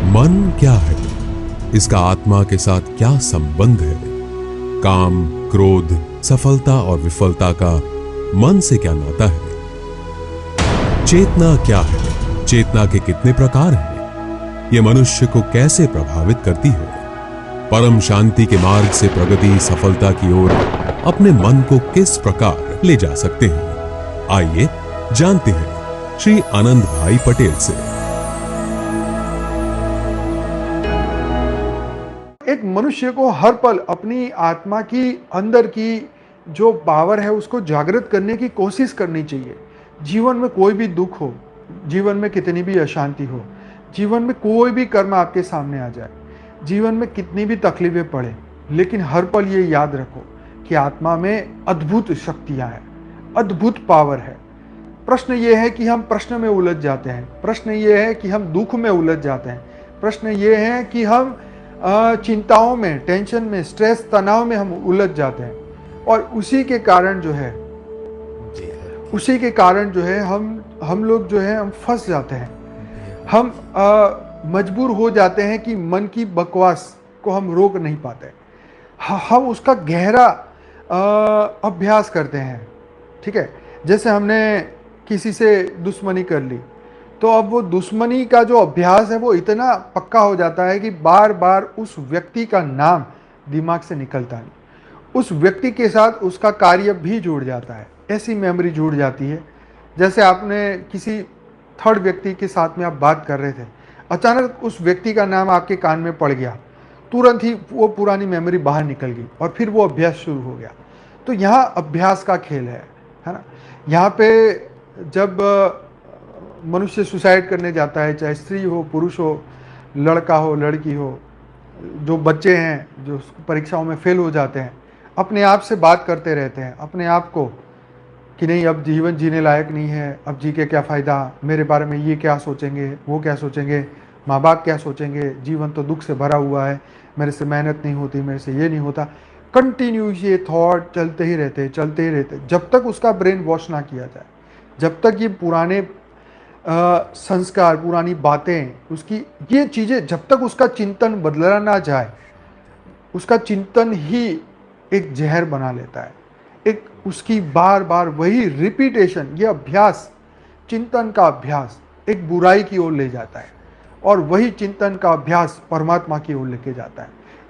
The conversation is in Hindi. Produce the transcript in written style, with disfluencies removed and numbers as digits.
मन क्या है? इसका आत्मा के साथ क्या संबंध है? काम, क्रोध, सफलता और विफलता का मन से क्या नाता है? चेतना क्या है? चेतना के कितने प्रकार हैं? यह मनुष्य को कैसे प्रभावित करती है? परम शांति के मार्ग से प्रगति, सफलता की ओर अपने मन को किस प्रकार ले जा सकते हैं? आइए जानते हैं श्री आनंद भाई पटेल से। एक मनुष्य को हर पल अपनी आत्मा की अंदर की जो पावर है उसको जागृत करने की कोशिश करनी चाहिए। जीवन में कोई भी दुख हो, जीवन में कितनी भी अशांति हो, जीवन में कोई भी कर्म आपके सामने आ जाए, जीवन में कितनी भी तकलीफें पड़े, लेकिन हर पल ये याद रखो कि आत्मा में अद्भुत शक्तियां हैं, अद्भुत पावर है। प्रश्न ये है कि हम प्रश्न में उलझ जाते हैं, प्रश्न ये है कि हम दुख में उलझ जाते हैं, प्रश्न ये है कि हम चिंताओं में, टेंशन में, स्ट्रेस, तनाव में हम उलझ जाते हैं। और उसी के कारण जो है हम लोग जो है हम फंस जाते हैं। हम मजबूर हो जाते हैं कि मन की बकवास को हम रोक नहीं पाते। हम उसका गहरा अभ्यास करते हैं। ठीक है, जैसे हमने किसी से दुश्मनी कर ली तो अब वो दुश्मनी का जो अभ्यास है वो इतना पक्का हो जाता है कि बार बार उस व्यक्ति का नाम दिमाग से निकलता नहीं, उस व्यक्ति के साथ उसका कार्य भी जुड़ जाता है, ऐसी मेमोरी जुड़ जाती है। जैसे आपने किसी थर्ड व्यक्ति के साथ में आप बात कर रहे थे, अचानक उस व्यक्ति का नाम आपके कान में पड़ गया, तुरंत ही वो पुरानी मेमोरी बाहर निकल गई और फिर वो अभ्यास शुरू हो गया। तो यहाँ अभ्यास का खेल है ना। यहाँ पे जब मनुष्य सुसाइड करने जाता है, चाहे स्त्री हो, पुरुष हो, लड़का हो, लड़की हो, जो बच्चे हैं जो परीक्षाओं में फेल हो जाते हैं, अपने आप से बात करते रहते हैं, अपने आप को कि नहीं अब जीवन जीने लायक नहीं है, अब जी के क्या फ़ायदा, मेरे बारे में ये क्या सोचेंगे, वो क्या सोचेंगे, माँ बाप क्या सोचेंगे, जीवन तो दुख से भरा हुआ है, मेरे से मेहनत नहीं होती, मेरे से ये नहीं होता। कंटिन्यू ये थॉट चलते ही रहते, जब तक उसका ब्रेन वॉश ना किया जाए, जब तक ये पुराने संस्कार, पुरानी बातें, उसकी ये चीज़ें, जब तक उसका चिंतन बदला ना जाए, उसका चिंतन ही एक जहर बना लेता है। एक उसकी बार बार वही रिपीटेशन, ये अभ्यास, चिंतन का अभ्यास एक बुराई की ओर ले जाता है और वही चिंतन का अभ्यास परमात्मा की ओर लेके जाता है।